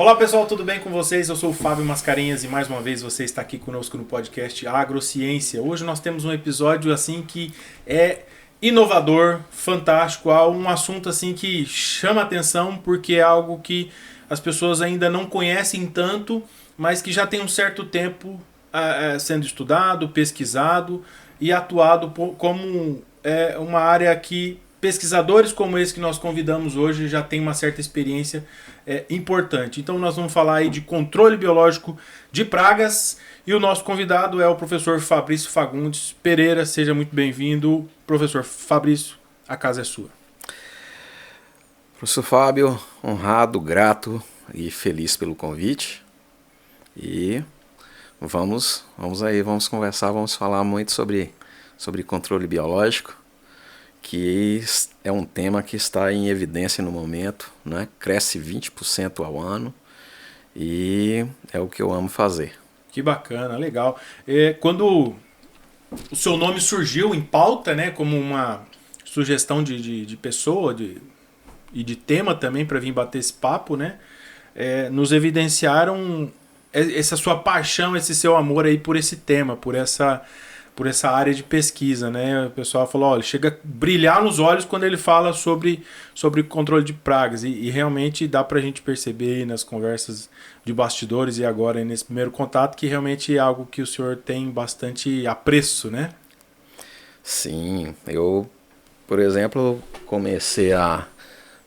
Olá pessoal, tudo bem com vocês? Eu sou o Fábio Mascarenhas e mais uma vez você está aqui conosco no podcast Agrociência. Hoje nós temos um episódio assim que é inovador, fantástico, um assunto assim que chama atenção porque é algo que as pessoas ainda não conhecem tanto, mas que já tem um certo tempo sendo estudado, pesquisado e atuado como uma área que pesquisadores como esse que nós convidamos hoje já têm uma certa experiência importante. Então nós vamos falar aí de controle biológico de pragas e o nosso convidado é o professor Fabrício Fagundes Pereira. Seja muito bem-vindo, professor Fabrício, a casa é sua. Professor Fábio, honrado, grato e feliz pelo convite. E vamos conversar, vamos falar muito sobre controle biológico, que é um tema que está em evidência no momento, né? Cresce 20% ao ano e é o que eu amo fazer. Que bacana, legal. Quando o seu nome surgiu em pauta, né, como uma sugestão de pessoa e de tema também para vir bater esse papo, né, nos evidenciaram essa sua paixão, esse seu amor aí por esse tema, por essa área de pesquisa, né? O pessoal falou, olha, chega a brilhar nos olhos quando ele fala sobre controle de pragas e realmente dá pra gente perceber aí nas conversas de bastidores e agora nesse primeiro contato que realmente é algo que o senhor tem bastante apreço, né? Sim, eu, por exemplo, comecei a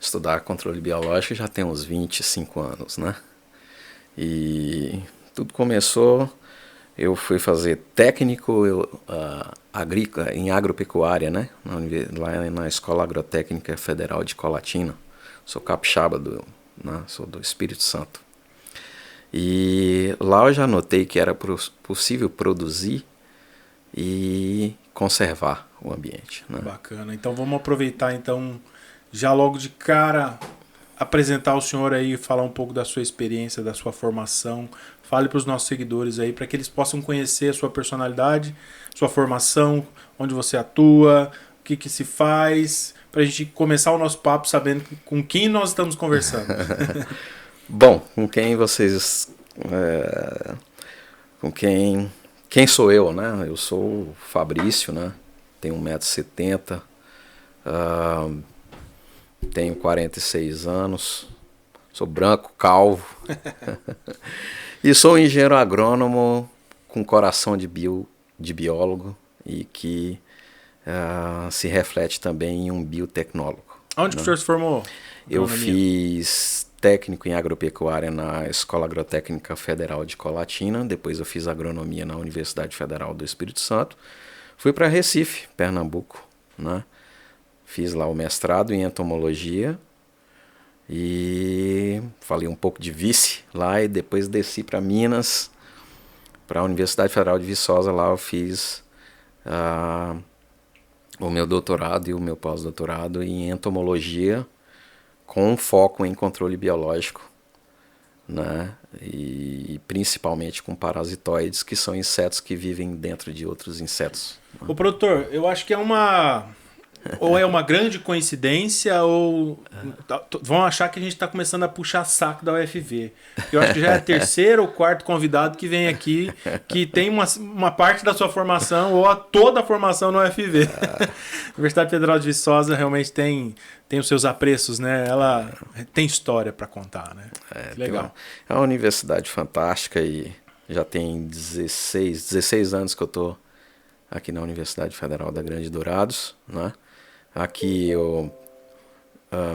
estudar controle biológico já tem uns 25 anos, né? E tudo começou... Eu fui fazer técnico agrícola em agropecuária, né? Lá na Escola Agrotécnica Federal de Colatina. Sou capixaba, sou do Espírito Santo. E lá eu já notei que era possível produzir e conservar o ambiente, né? Bacana. Então vamos aproveitar já logo de cara apresentar o senhor aí, falar um pouco da sua experiência, da sua formação. Fale para os nossos seguidores aí, para que eles possam conhecer a sua personalidade, sua formação, onde você atua, o que se faz, para a gente começar o nosso papo sabendo com quem nós estamos conversando. Bom, com quem vocês... Quem sou eu, né? Eu sou o Fabrício, né? Tenho 1,70 m, tenho 46 anos, sou branco, calvo, e sou um engenheiro agrônomo com coração de biólogo e que se reflete também em um biotecnólogo. Onde que o senhor se formou? Eu fiz técnico em agropecuária na Escola Agrotécnica Federal de Colatina, depois eu fiz agronomia na Universidade Federal do Espírito Santo, fui para Recife, Pernambuco, né? Fiz lá o mestrado em entomologia e falei um pouco de vice lá e depois desci para Minas, para a Universidade Federal de Viçosa. Lá eu fiz o meu doutorado e o meu pós-doutorado em entomologia com foco em controle biológico, né? E principalmente com parasitoides, que são insetos que vivem dentro de outros insetos. Ô produtor, eu acho que ou é uma grande coincidência, ou vão achar que a gente está começando a puxar saco da UFV. Eu acho que já é o terceiro ou quarto convidado que vem aqui, que tem uma parte da sua formação, ou toda a formação no UFV. A Universidade Federal de Viçosa realmente tem os seus apreços, né? Ela tem história para contar, né? Legal. É uma universidade fantástica e já tem 16 anos que eu estou aqui na Universidade Federal da Grande Dourados, né? Aqui eu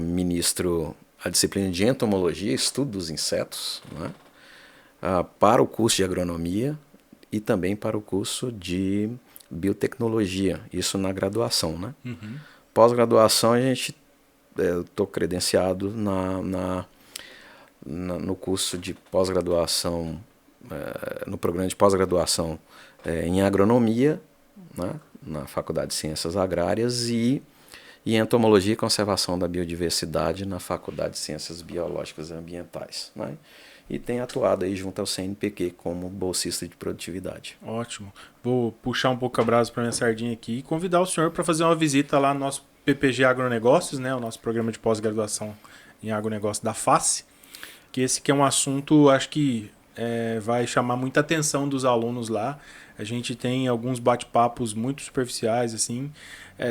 ministro a disciplina de entomologia, estudo dos insetos, né? Para o curso de agronomia e também para o curso de biotecnologia, isso na graduação, né? Uhum. Pós-graduação eu estou credenciado no curso de pós-graduação, no programa de pós-graduação em agronomia, né? Na Faculdade de Ciências Agrárias e entomologia e conservação da biodiversidade na Faculdade de Ciências Biológicas e Ambientais, né? E tem atuado aí junto ao CNPq como bolsista de produtividade. Ótimo. Vou puxar um pouco a brasa para minha sardinha aqui e convidar o senhor para fazer uma visita lá no nosso PPG Agronegócios, né? O nosso programa de pós-graduação em agronegócio da FACE. que esse que é um assunto, acho que vai chamar muita atenção dos alunos lá. A gente tem alguns bate-papos muito superficiais, assim.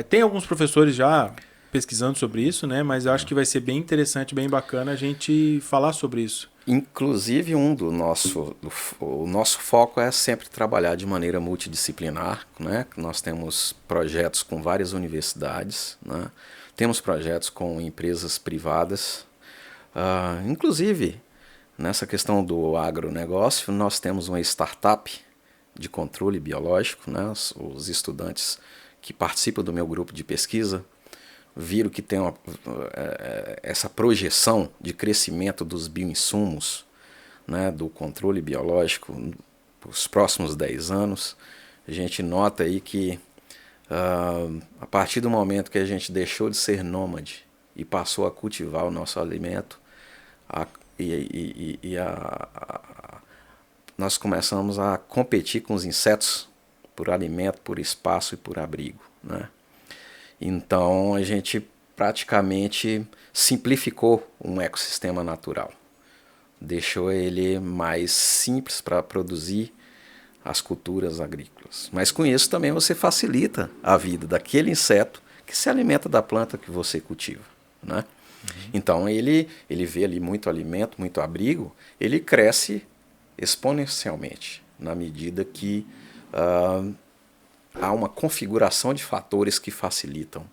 Tem alguns professores já pesquisando sobre isso, né? Mas eu acho que vai ser bem interessante, bem bacana a gente falar sobre isso. Inclusive, o nosso foco é sempre trabalhar de maneira multidisciplinar, né? Nós temos projetos com várias universidades, né? Temos projetos com empresas privadas. Inclusive, nessa questão do agronegócio, nós temos uma startup de controle biológico, né? Os estudantes que participam do meu grupo de pesquisa viram que tem essa projeção de crescimento dos bioinsumos, né, do controle biológico para os próximos 10 anos. A gente nota aí que a partir do momento que a gente deixou de ser nômade e passou a cultivar o nosso alimento, nós começamos a competir com os insetos por alimento, por espaço e por abrigo, né? Então a gente praticamente simplificou um ecossistema natural, deixou ele mais simples para produzir as culturas agrícolas. Mas com isso também você facilita a vida daquele inseto que se alimenta da planta que você cultiva, né? Então ele vê ali muito alimento, muito abrigo, ele cresce exponencialmente na medida que há uma configuração de fatores que facilitam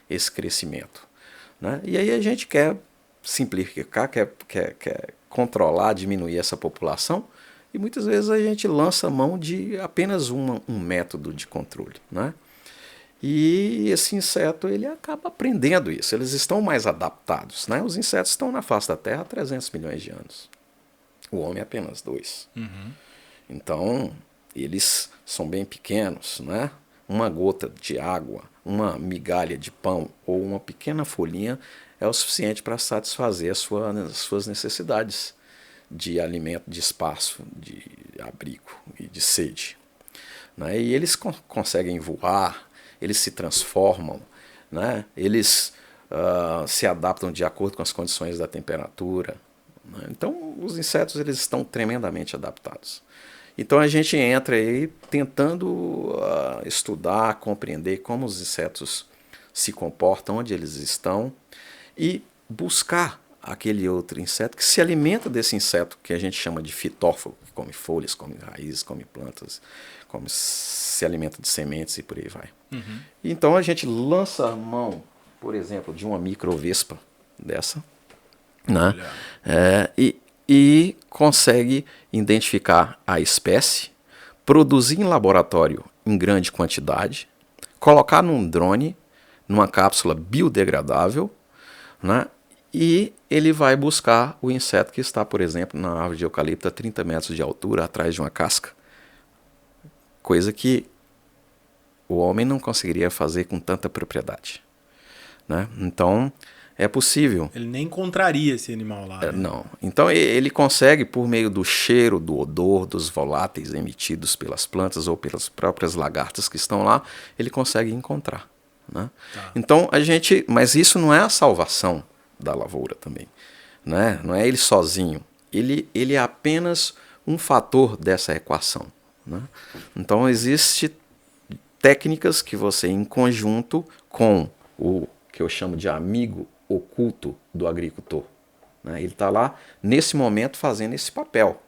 esse crescimento, né? E aí a gente quer simplificar, quer controlar, diminuir essa população, e muitas vezes a gente lança mão de apenas um método de controle, né? E esse inseto ele acaba aprendendo isso, eles estão mais adaptados, né? Os insetos estão na face da Terra há 300 milhões de anos, o homem apenas 2. Então eles são bem pequenos, né? Uma gota de água, uma migalha de pão ou uma pequena folhinha é o suficiente para satisfazer as suas necessidades de alimento, de espaço, de abrigo e de sede, né? E eles conseguem voar, eles se transformam, né? Eles se adaptam de acordo com as condições da temperatura, né? Então os insetos eles estão tremendamente adaptados. Então a gente entra aí tentando estudar, compreender como os insetos se comportam, onde eles estão, e buscar aquele outro inseto que se alimenta desse inseto que a gente chama de fitófago, que come folhas, come raízes, come plantas, se alimenta de sementes e por aí vai. Então a gente lança a mão, por exemplo, de uma microvespa dessa, né? E consegue identificar a espécie, produzir em laboratório em grande quantidade, colocar num drone, numa cápsula biodegradável, né? E ele vai buscar o inseto que está, por exemplo, na árvore de eucalipto a 30 metros de altura, atrás de uma casca, coisa que o homem não conseguiria fazer com tanta propriedade, né? Então é possível. Ele nem encontraria esse animal lá, né? Não. Então ele consegue, por meio do cheiro, do odor, dos voláteis emitidos pelas plantas ou pelas próprias lagartas que estão lá, ele consegue encontrar, né? Então mas isso não é a salvação da lavoura também, né? Não é ele sozinho. Ele é apenas um fator dessa equação, né? Então existem técnicas que você, em conjunto com o que eu chamo de amigo oculto do agricultor, né? Ele está lá nesse momento fazendo esse papel.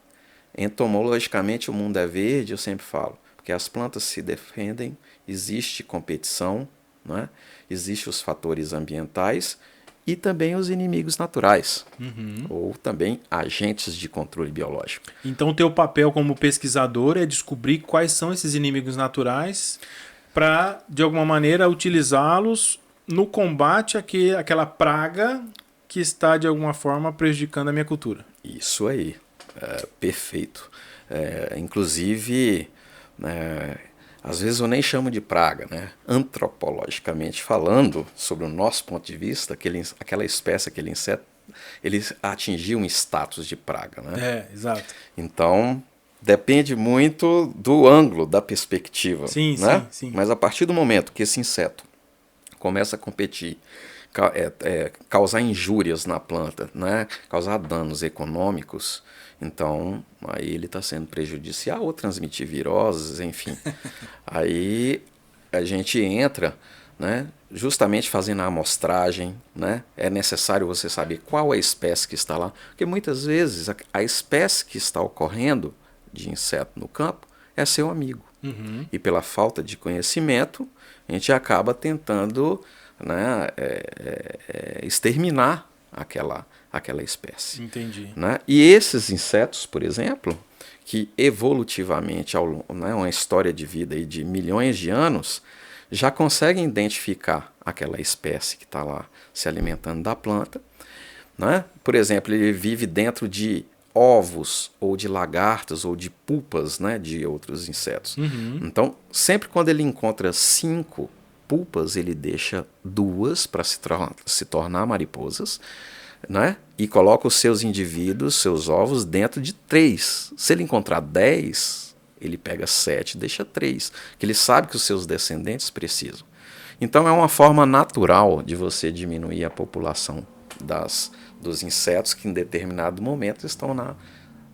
Entomologicamente o mundo é verde, eu sempre falo, porque as plantas se defendem, existe competição, né? Existem os fatores ambientais e também os inimigos naturais, ou também agentes de controle biológico. Então o teu papel como pesquisador é descobrir quais são esses inimigos naturais para, de alguma maneira, utilizá-los no combate àquela praga que está, de alguma forma, prejudicando a minha cultura. Isso aí, perfeito. Inclusive, às vezes eu nem chamo de praga, né? Antropologicamente falando, sobre o nosso ponto de vista, aquela espécie, aquele inseto, ele atingiu um status de praga, né? Exato. Então, depende muito do ângulo, da perspectiva. Sim, né? sim. Mas a partir do momento que esse inseto começa a competir causar injúrias na planta, né? Causar danos econômicos, então aí ele está sendo prejudicial ou transmitir viroses, enfim. Aí a gente entra, né, justamente fazendo a amostragem, né? É necessário você saber qual é a espécie que está lá, porque muitas vezes a espécie que está ocorrendo de inseto no campo é seu amigo. Uhum. E pela falta de conhecimento, a gente acaba tentando, né, exterminar aquela espécie. Entendi. Né? E esses insetos, por exemplo, que evolutivamente, né, uma história de vida aí de milhões de anos, já conseguem identificar aquela espécie que está lá se alimentando da planta. Né? Por exemplo, ele vive dentro de ovos ou de lagartas ou de pulpas, né, de outros insetos. Uhum. Então, sempre quando ele encontra 5 pulpas, ele deixa 2 para se tornar mariposas, né, e coloca os seus indivíduos, seus ovos, dentro de 3. Se ele encontrar 10, ele pega 7 e deixa 3, que ele sabe que os seus descendentes precisam. Então, é uma forma natural de você diminuir a população dos insetos que em determinado momento estão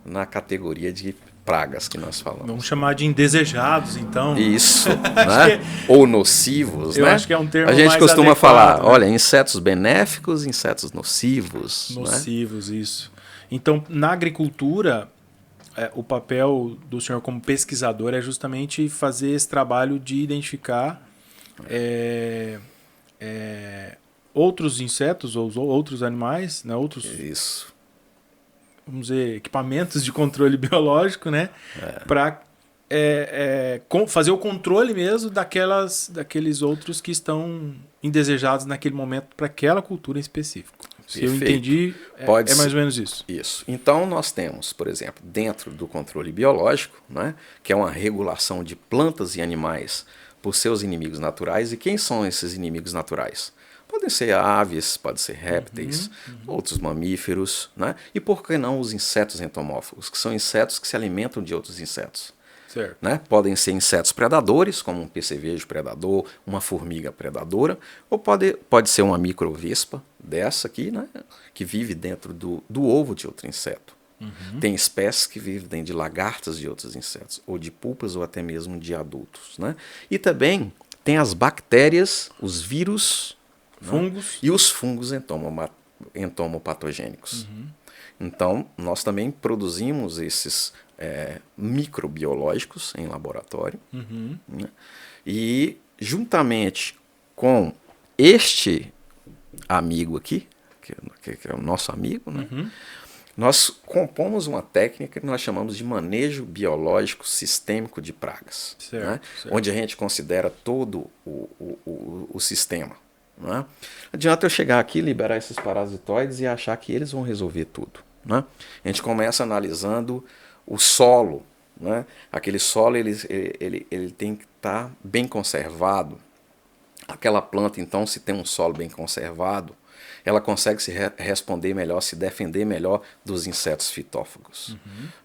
na categoria de pragas que nós falamos. Vamos chamar de indesejados, então. Isso, né? Ou nocivos, eu né? acho que é um termo a gente mais costuma adequado, falar, né? olha, insetos benéficos, insetos nocivos. Nocivos, né? Isso. Então, na agricultura, o papel do senhor como pesquisador é justamente fazer esse trabalho de identificar outros insetos ou outros animais, né? Outros, isso, vamos dizer, equipamentos de controle biológico, né? Para fazer o controle mesmo daqueles outros que estão indesejados naquele momento para aquela cultura em específico. Se eu entendi, é mais ou menos isso. Isso. Então nós temos, por exemplo, dentro do controle biológico, né, que é uma regulação de plantas e animais por seus inimigos naturais. E quem são esses inimigos naturais? Podem ser aves, podem ser répteis, outros mamíferos, né? E por que não os insetos entomófagos, que são insetos que se alimentam de outros insetos. Certo. Né? Podem ser insetos predadores, como um percevejo predador, uma formiga predadora, ou pode ser uma microvespa dessa aqui, né? Que vive dentro do ovo de outro inseto. Tem espécies que vivem dentro de lagartas de outros insetos, ou de pulpas, ou até mesmo de adultos. Né? E também tem as bactérias, os vírus, fungos, né? E os fungos entomopatogênicos. Então, nós também produzimos esses microbiológicos em laboratório. Né? E, juntamente com este amigo aqui, que é o nosso amigo, né? Nós compomos uma técnica que nós chamamos de manejo biológico sistêmico de pragas, certo, né? Certo. Onde a gente considera todo o sistema. Né? Não adianta eu chegar aqui, liberar esses parasitoides e achar que eles vão resolver tudo. Né? A gente começa analisando o solo. Né? Aquele solo ele tem que estar bem conservado. Aquela planta, então, se tem um solo bem conservado, ela consegue se responder melhor, se defender melhor dos insetos fitófagos.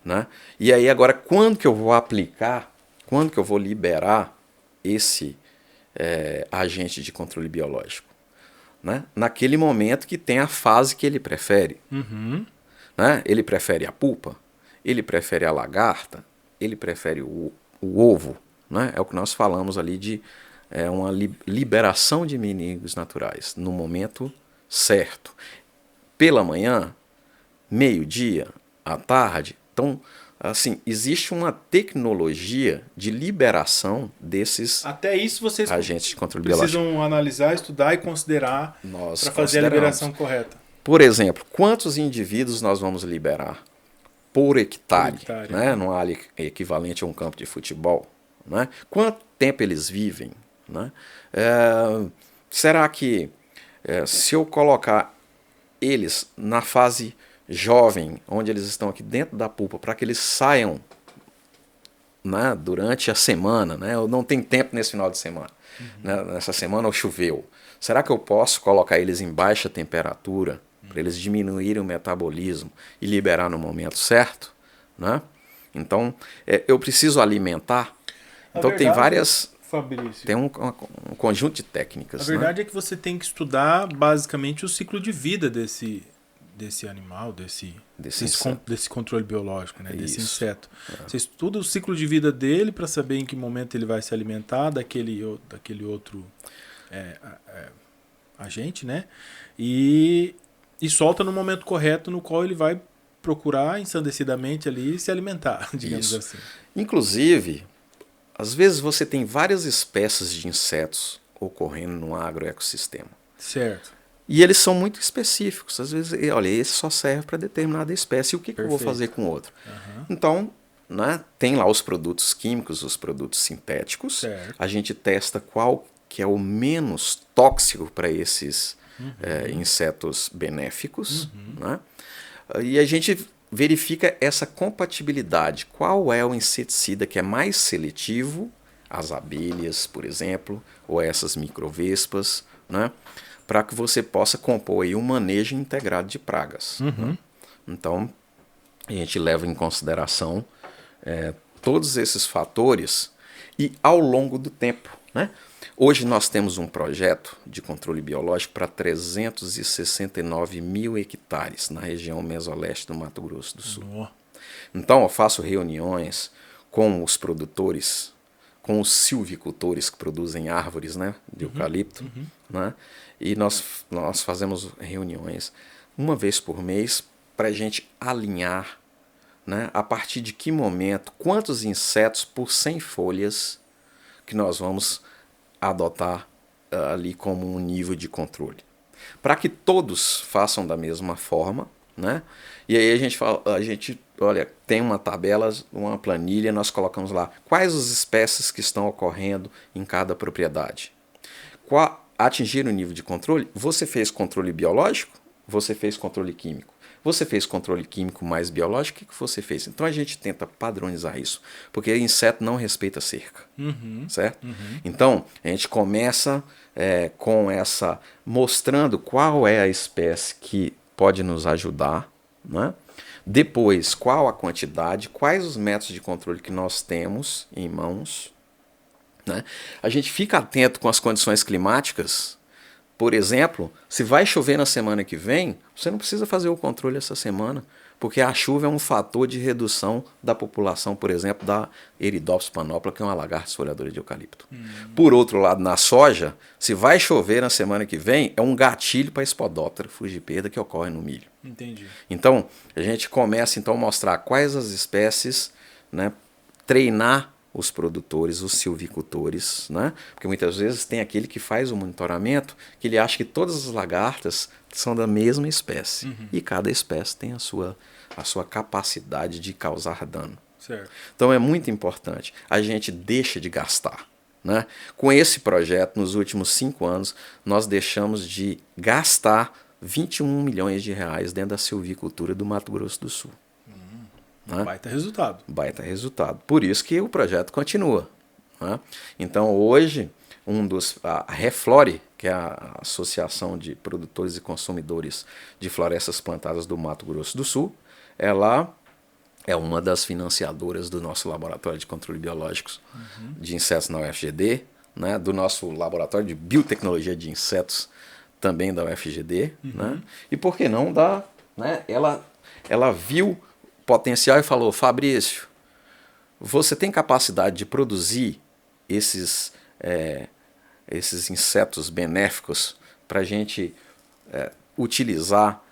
Né? E aí agora, quando que eu vou aplicar, quando que eu vou liberar esse agente de controle biológico? Né? Naquele momento que tem a fase que ele prefere. Né? Ele prefere a pulpa, ele prefere a lagarta, ele prefere o ovo. Né? É o que nós falamos ali de uma liberação de inimigos naturais no momento certo. Pela manhã, meio-dia, à tarde. Então, assim, existe uma tecnologia de liberação desses até isso vocês agentes de controle biológico. Precisam analisar, estudar e considerar para fazer a liberação correta. Por exemplo, quantos indivíduos nós vamos liberar por hectare, né? Numa área equivalente a um campo de futebol? Né? Quanto tempo eles vivem? Né? Será que se eu colocar eles na fase jovem, onde eles estão aqui dentro da pulpa, para que eles saiam, né, durante a semana, né? Eu não tenho tempo nesse final de semana, né? Nessa semana choveu. Será que eu posso colocar eles em baixa temperatura para eles diminuírem o metabolismo e liberar no momento certo? Né? Então, eu preciso alimentar. Então tem várias Fabrício? Tem um conjunto de técnicas. A verdade é que você tem que estudar basicamente o ciclo de vida desse animal, desse controle biológico, né? Desse inseto. Você estuda o ciclo de vida dele para saber em que momento ele vai se alimentar daquele outro agente, né? E solta no momento correto no qual ele vai procurar ensandecidamente ali se alimentar, digamos assim. Inclusive, às vezes você tem várias espécies de insetos ocorrendo no agroecossistema. Certo. E eles são muito específicos. Às vezes, olha, esse só serve para determinada espécie. E o que eu vou fazer com o outro? Uhum. Então, né, tem lá os produtos químicos, os produtos sintéticos. Certo. A gente testa qual que é o menos tóxico para esses insetos benéficos. Né? E a gente verifica essa compatibilidade. Qual é o inseticida que é mais seletivo? As abelhas, por exemplo, ou essas microvespas, né? Para que você possa compor aí um manejo integrado de pragas. Né? Então, a gente leva em consideração todos esses fatores e ao longo do tempo. Né? Hoje nós temos um projeto de controle biológico para 369 mil hectares na região mesoleste do Mato Grosso do Sul. Então, eu faço reuniões com os produtores, com os silvicultores que produzem árvores, né, de eucalipto, né, e nós fazemos reuniões uma vez por mês para a gente alinhar, né, a partir de que momento, quantos insetos por 100 folhas que nós vamos adotar ali como um nível de controle. Para que todos façam da mesma forma, né? E aí a gente tem uma tabela, uma planilha, nós colocamos lá quais as espécies que estão ocorrendo em cada propriedade. Atingir o nível de controle, você fez controle biológico, você fez controle químico. Você fez controle químico mais biológico, o que você fez? Então a gente tenta padronizar isso, porque inseto não respeita cerca, certo? Então a gente começa com essa, mostrando qual é a espécie que pode nos ajudar, né? Depois, qual a quantidade, quais os métodos de controle que nós temos em mãos, né? A gente fica atento com as condições climáticas. Por exemplo, se vai chover na semana que vem, você não precisa fazer o controle essa semana, porque a chuva é um fator de redução da população, por exemplo, da Eridopsis panopla, que é uma lagarta esfoliadora de eucalipto. Por outro lado, na soja, se vai chover na semana que vem, é um gatilho para a Spodoptera frugiperda que ocorre no milho. Entendi. Então, a gente começa então a mostrar quais as espécies, né, treinar os produtores, os silvicultores, né? Porque muitas vezes tem aquele que faz o monitoramento que ele acha que todas as lagartas são da mesma espécie e cada espécie tem a sua capacidade de causar dano. Certo. Então é muito importante, a gente deixa de gastar. Né? Com esse projeto, nos últimos 5 anos, nós deixamos de gastar 21 milhões de reais dentro da silvicultura do Mato Grosso do Sul. Né? Baita resultado. Baita resultado. Por isso que o projeto continua. Né? Então hoje, a Reflore, que é a Associação de Produtores e Consumidores de Florestas Plantadas do Mato Grosso do Sul, ela é uma das financiadoras do nosso laboratório de controle biológicos de insetos na UFGD, né? Do nosso laboratório de biotecnologia de insetos também da UFGD. Né? E por que não né? Ela viu potencial e falou: Fabrício, você tem capacidade de produzir esses insetos benéficos para a gente utilizar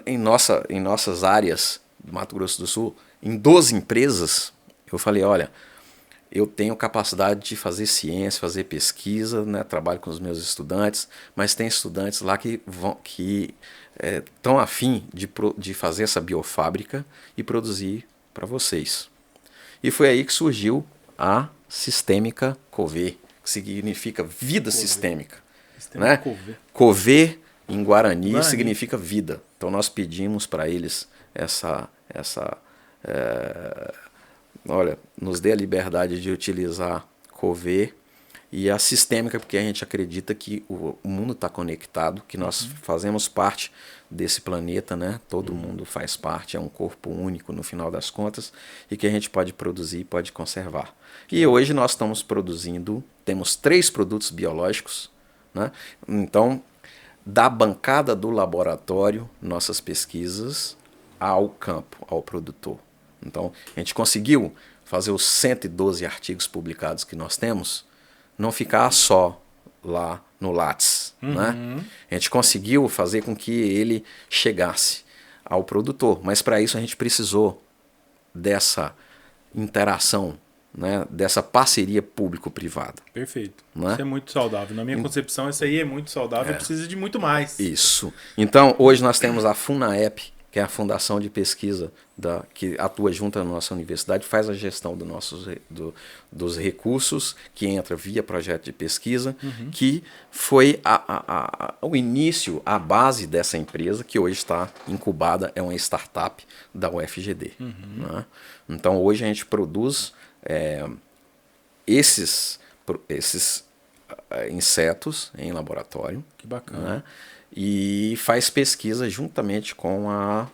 em nossas áreas do Mato Grosso do Sul, em 12 empresas? Eu falei: olha, eu tenho capacidade de fazer ciência, fazer pesquisa, né? Trabalho com os meus estudantes, mas tem estudantes lá que estão a fim de fazer essa biofábrica e produzir para vocês. E foi aí que surgiu a Sistêmica Covê, que significa vida sistêmica. Né? Covê em Guarani significa vida. Então nós pedimos para eles olha, nos dê a liberdade de utilizar Covê e a sistêmica, porque a gente acredita que o mundo está conectado, que nós fazemos parte desse planeta, né? Todo mundo faz parte, é um corpo único no final das contas, e que a gente pode produzir e pode conservar. E hoje nós estamos produzindo, temos 3 produtos biológicos, né? Então, da bancada do laboratório, nossas pesquisas, ao campo, ao produtor. Então, a gente conseguiu fazer os 112 artigos publicados que nós temos, não ficar só lá no Lattes. Né? A gente conseguiu fazer com que ele chegasse ao produtor, mas para isso a gente precisou dessa interação, né? Dessa parceria público-privada. Perfeito. Né? Isso é muito saudável. Na minha concepção, isso aí é muito saudável, precisa de muito mais. Isso. Então, hoje nós temos a FUNAEP, que é a Fundação de Pesquisa que atua junto à nossa universidade, faz a gestão dos recursos, que entra via projeto de pesquisa, que foi o início, a base dessa empresa, que hoje está incubada, é uma startup da UFGD. Né? Então, hoje a gente produz esses insetos em laboratório. Que bacana. Né? E faz pesquisa juntamente com a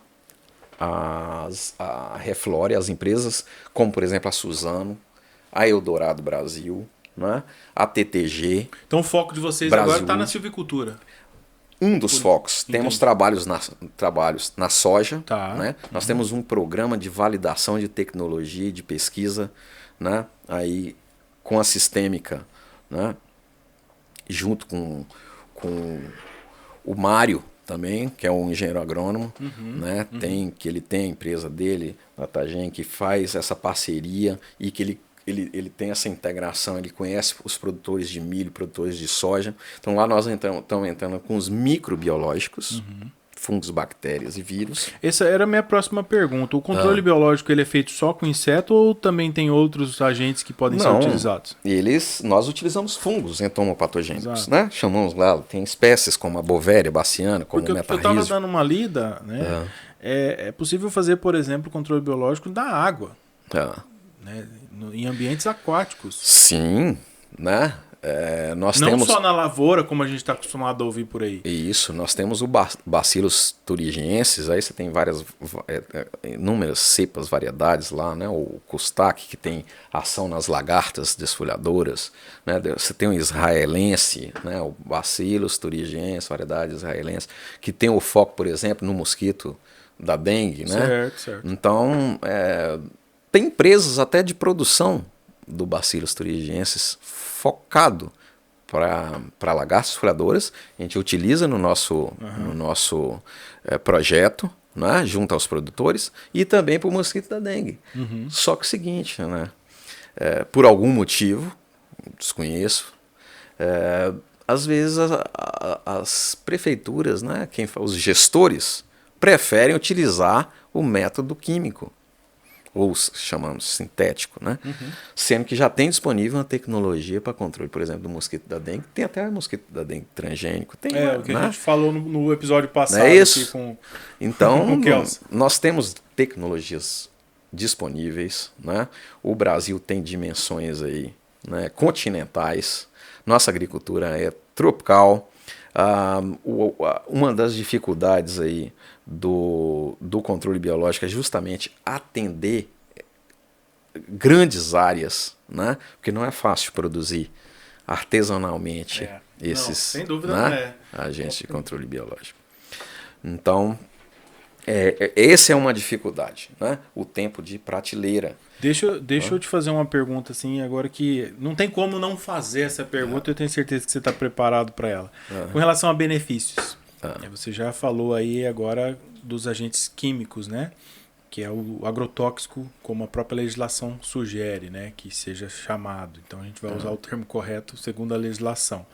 Reflore, as empresas como, por exemplo, a Suzano, a Eldorado Brasil, né? A TTG. Então o foco de vocês Brasil, agora está na silvicultura. Um dos focos. Entendi. Temos trabalhos na soja. Tá. Né? Nós temos um programa de validação de tecnologia e de pesquisa, né? Aí, com a Sistêmica, né? Junto com o Mário também, que é um engenheiro agrônomo, né? Ele tem a empresa dele, a Tagen, que faz essa parceria e que ele tem essa integração, ele conhece os produtores de milho, produtores de soja. Então lá nós estamos entrando com os microbiológicos, fungos, bactérias e vírus. Essa era a minha próxima pergunta. O controle biológico ele é feito só com inseto ou também tem outros agentes que podem ser utilizados? Nós utilizamos fungos entomopatogênicos, né? Chamamos lá, tem espécies como a Bovéria, baciana, como o metarrísio. Eu estava dando uma lida, né? É possível fazer, por exemplo, controle biológico da água, né? Em ambientes aquáticos. Sim, né? Nós não temos... só na lavoura, como a gente está acostumado a ouvir por aí. Isso, nós temos o Bacillus thuringiensis, aí você tem inúmeras cepas, variedades lá, né? O Custak, que tem ação nas lagartas desfolhadoras, né? Você tem o israelense, né? O Bacillus thuringiensis, variedade israelense, que tem o foco, por exemplo, no mosquito da dengue, né? Certo. Então, tem empresas até de produção do Bacillus thuringiensis focado para lagartas folhadoras. A gente utiliza no nosso projeto, né, junto aos produtores, e também para o mosquito da dengue. Só que é o seguinte, né, por algum motivo, desconheço, às vezes as prefeituras, né, os gestores, preferem utilizar o método químico, ou chamamos sintético, né? Sendo que já tem disponível uma tecnologia para controle, por exemplo, do mosquito da dengue. Tem até o mosquito da dengue transgênico. Tem, o que né? a gente falou no episódio passado. É isso. Aqui com então, Kelsey. Nós temos tecnologias disponíveis, né? O Brasil tem dimensões aí, né, continentais. Nossa agricultura é tropical. Uma das dificuldades aí do controle biológico é justamente atender grandes áreas, né? Porque não é fácil produzir artesanalmente esses, sem dúvida, né, agentes de controle biológico. Então, essa é uma dificuldade, né? O tempo de prateleira. Deixa eu te fazer uma pergunta assim, agora que não tem como não fazer essa pergunta, eu tenho certeza que você está preparado para ela. Com relação a benefícios, você já falou aí agora dos agentes químicos, né? Que é o agrotóxico, como a própria legislação sugere, né? Que seja chamado. Então a gente vai usar o termo correto segundo a legislação.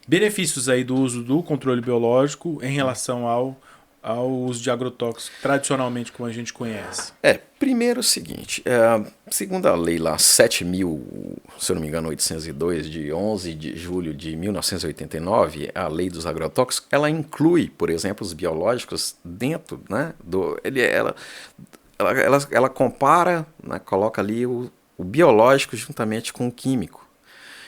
Benefícios aí do uso do controle biológico em relação ao uso de agrotóxico, tradicionalmente, como a gente conhece? Primeiro é o seguinte, segundo a lei lá 7.000, se eu não me engano, 802, de 11 de julho de 1989, a lei dos agrotóxicos, ela inclui, por exemplo, os biológicos dentro, né, ela compara, né, coloca ali o biológico juntamente com o químico.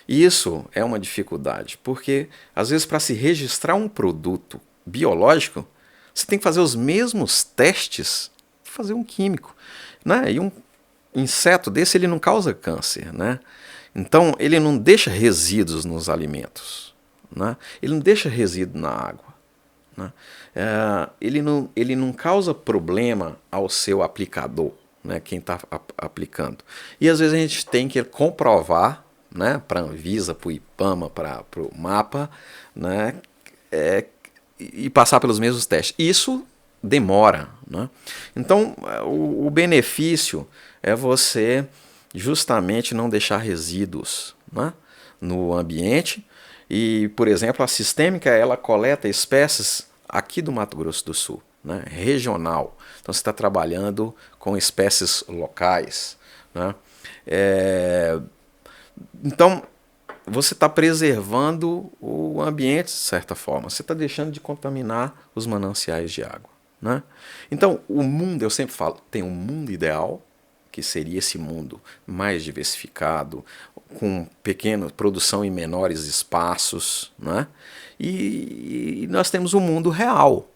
Isso é uma dificuldade, porque às vezes para se registrar um produto biológico, você tem que fazer os mesmos testes que fazer um químico, né? E um inseto desse ele não causa câncer, né? Então ele não deixa resíduos nos alimentos, né? Ele não deixa resíduo na água, né? Ele não causa problema ao seu aplicador, né? Quem está aplicando. E às vezes a gente tem que comprovar, né? Para a Anvisa, para o IPAMA, para o MAPA, né? E passar pelos mesmos testes. Isso demora, né? Então o benefício é você justamente não deixar resíduos, né, no ambiente. E, por exemplo, a Sistêmica ela coleta espécies aqui do Mato Grosso do Sul, né, regional. Então você está trabalhando com espécies locais, né? Então você está preservando o ambiente de certa forma. Você está deixando de contaminar os mananciais de água, né? Então o mundo, eu sempre falo, tem um mundo ideal, que seria esse mundo mais diversificado, com pequena produção em menores espaços, né? E nós temos o mundo real.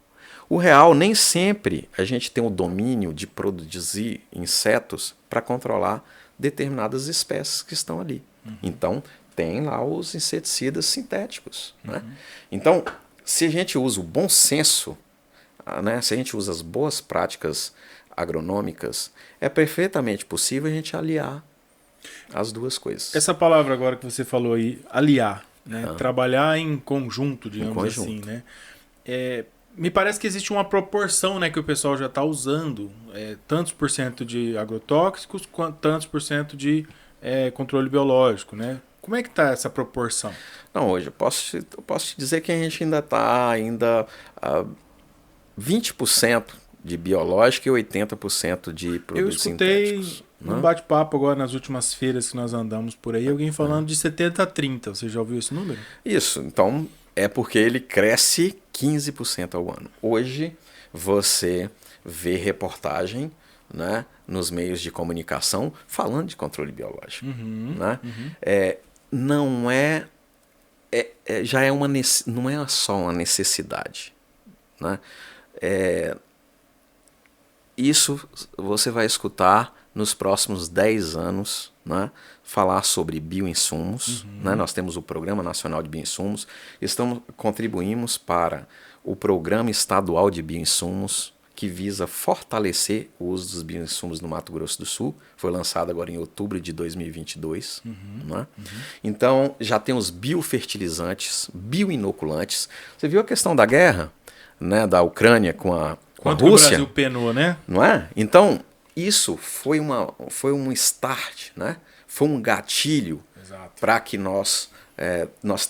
O real, nem sempre a gente tem o domínio de produzir insetos para controlar determinadas espécies que estão ali. Então, tem lá os inseticidas sintéticos, né? Então, se a gente usa o bom senso, né? Se a gente usa as boas práticas agronômicas, é perfeitamente possível a gente aliar as duas coisas. Essa palavra agora que você falou aí, aliar, né? Trabalhar em conjunto, digamos assim, né? Me parece que existe uma proporção, né, que o pessoal já está usando, tantos por cento de agrotóxicos, quanto tantos por cento de controle biológico, né? Como é que está essa proporção? Não, hoje eu posso te dizer que a gente ainda está a 20% de biológico e 80% de produtos sintéticos. Eu escutei num bate-papo agora nas últimas feiras que nós andamos por aí, alguém falando de 70-30. Você já ouviu esse número? Isso, então é porque ele cresce 15% ao ano. Hoje você vê reportagem, né, nos meios de comunicação falando de controle biológico. Né? Não é não é só uma necessidade, né? Isso você vai escutar nos próximos 10 anos, né, falar sobre bioinsumos. Né? Nós temos o Programa Nacional de Bioinsumos, contribuímos para o Programa Estadual de Bioinsumos, que visa fortalecer o uso dos bioinsumos no Mato Grosso do Sul. Foi lançado agora em outubro de 2022. Né? Então, já tem os biofertilizantes, bioinoculantes. Você viu a questão da guerra, né, da Ucrânia com a Quanto Rússia? Que o Brasil penou, né? Não é? Então, isso foi um start, né? Foi um gatilho para que nós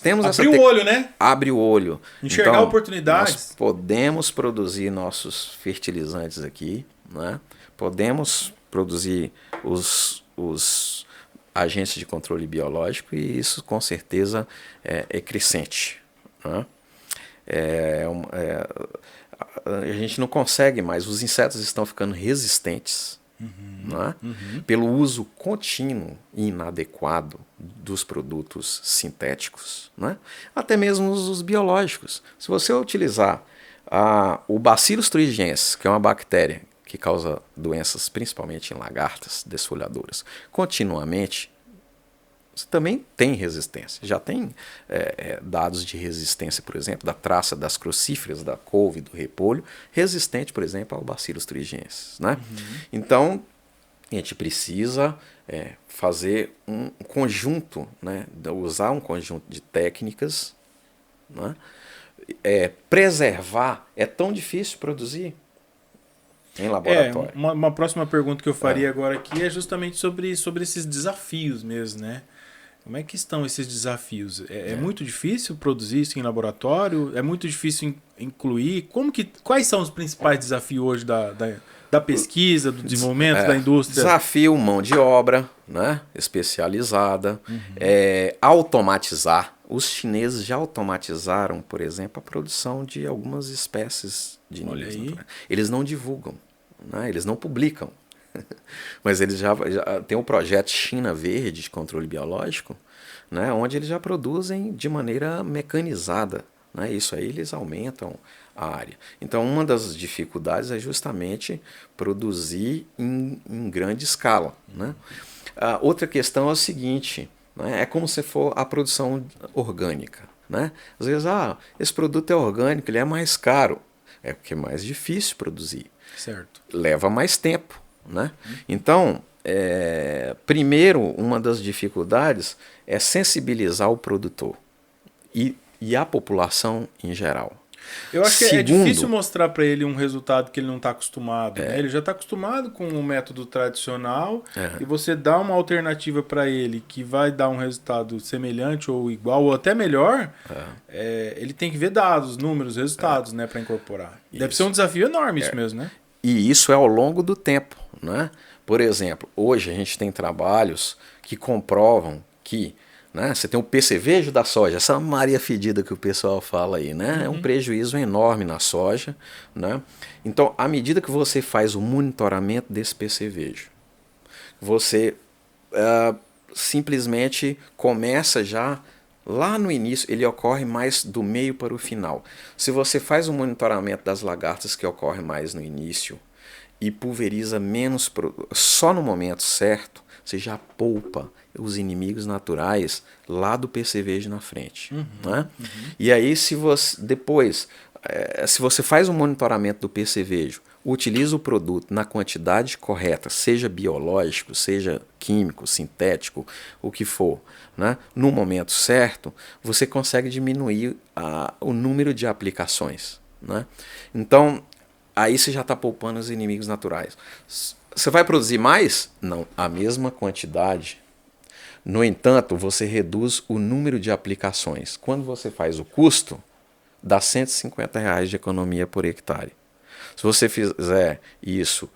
temos essa... Abrir o olho, né? Abre o olho. Enxergar então, oportunidades. Nós podemos produzir nossos fertilizantes aqui, né? Podemos produzir os agentes de controle biológico e isso com certeza é crescente. Né? A gente não consegue mais, os insetos estão ficando resistentes, né? Pelo uso contínuo e inadequado dos produtos sintéticos, né? Até mesmo os biológicos. Se você utilizar o Bacillus thuringiensis, que é uma bactéria que causa doenças principalmente em lagartas desfolhadoras, continuamente, você também tem resistência. Já tem dados de resistência, por exemplo, da traça das crucíferas, da couve, do repolho, resistente, por exemplo, ao Bacillus thuringiensis, né? Então, a gente precisa fazer um conjunto, né? Usar um conjunto de técnicas, né? Preservar é tão difícil produzir em laboratório. Uma próxima pergunta que eu faria agora aqui é justamente sobre esses desafios mesmo, né? Como é que estão esses desafios? É muito difícil produzir isso em laboratório? É muito difícil incluir? Quais são os principais desafios hoje da pesquisa, do desenvolvimento, da indústria? Desafio, mão de obra, né, especializada, automatizar. Os chineses já automatizaram, por exemplo, a produção de algumas espécies de níveis naturais. Eles não divulgam, né, eles não publicam. Mas eles já tem um projeto China Verde de controle biológico, né, onde eles já produzem de maneira mecanizada. Né, isso aí eles aumentam a área. Então, uma das dificuldades é justamente produzir em grande escala. Né? A outra questão é o seguinte, né, é como se for a produção orgânica. Né? Às vezes, esse produto é orgânico, ele é mais caro. É porque é mais difícil produzir. Certo. Leva mais tempo. Né? Então, primeiro, uma das dificuldades é sensibilizar o produtor e a população em geral. Eu acho que é difícil mostrar para ele um resultado que ele não está acostumado. Né? Ele já está acostumado com o método tradicional e você dá uma alternativa para ele que vai dar um resultado semelhante ou igual ou até melhor, ele tem que ver dados, números, resultados, né, para incorporar. Deve ser um desafio enorme isso mesmo, né? E isso é ao longo do tempo. Né? Por exemplo, hoje a gente tem trabalhos que comprovam que, né, você tem o percevejo da soja, essa Maria fedida que o pessoal fala aí, né? É um prejuízo enorme na soja. Né? Então, à medida que você faz o monitoramento desse percevejo, você simplesmente começa já lá no início, ele ocorre mais do meio para o final. Se você faz o monitoramento das lagartas que ocorre mais no início e pulveriza menos só no momento certo, você já poupa os inimigos naturais lá do percevejo na frente. Né? E aí, se você faz o monitoramento do percevejo, utiliza o produto na quantidade correta, seja biológico, seja químico, sintético, o que for, né? No momento certo, você consegue diminuir o número de aplicações. Né? Então, aí você já está poupando os inimigos naturais. Você vai produzir mais? Não, a mesma quantidade. No entanto, você reduz o número de aplicações. Quando você faz o custo, dá R$150 de economia por hectare. Se você fizer isso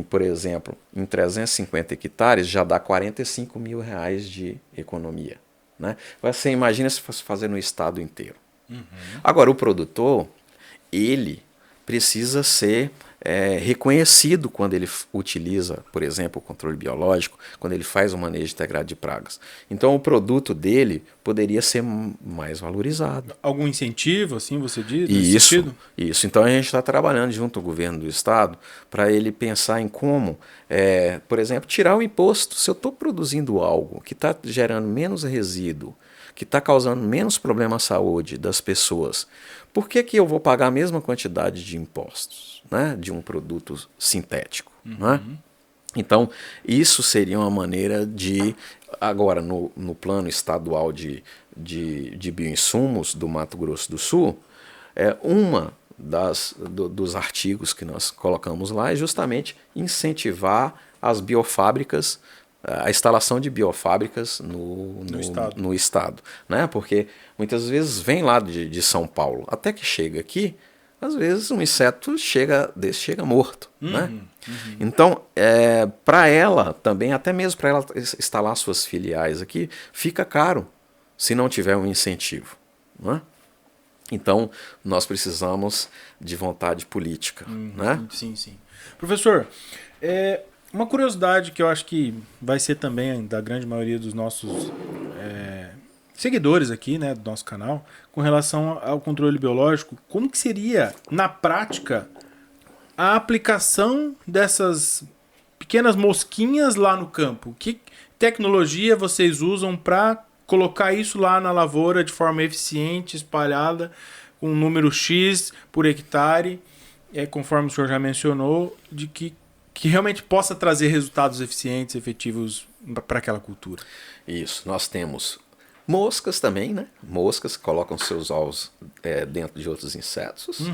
por exemplo, em 350 hectares, já dá R$45 mil de economia. Né? Você imagina se fosse fazer no estado inteiro. Agora, o produtor, ele precisa ser reconhecido quando ele utiliza, por exemplo, o controle biológico, quando ele faz o manejo integrado de pragas. Então, o produto dele poderia ser mais valorizado. Algum incentivo, assim, você diz? Isso. Então, a gente está trabalhando junto ao governo do estado para ele pensar em como, por exemplo, tirar o imposto. Se eu estou produzindo algo que está gerando menos resíduo, que está causando menos problema à saúde das pessoas, por que eu vou pagar a mesma quantidade de impostos, né, de um produto sintético? Né? Então, isso seria uma maneira de, agora, no plano estadual de bioinsumos do Mato Grosso do Sul, uma dos artigos que nós colocamos lá é justamente incentivar as biofábricas, a instalação de biofábricas no estado. Né? Porque muitas vezes vem lá de São Paulo, até que chega aqui, às vezes um inseto chega morto. Né? Então, para ela também, até mesmo para ela instalar suas filiais aqui, fica caro se não tiver um incentivo. Né? Então, nós precisamos de vontade política. Né? Sim. Professor, uma curiosidade que eu acho que vai ser também da grande maioria dos nossos seguidores aqui, né, do nosso canal, com relação ao controle biológico, como que seria, na prática, a aplicação dessas pequenas mosquinhas lá no campo? Que tecnologia vocês usam para colocar isso lá na lavoura de forma eficiente, espalhada, com um número X por hectare, conforme o senhor já mencionou, de que realmente possa trazer resultados eficientes, efetivos para aquela cultura? Isso, nós temos moscas também, né? Moscas que colocam seus ovos dentro de outros insetos.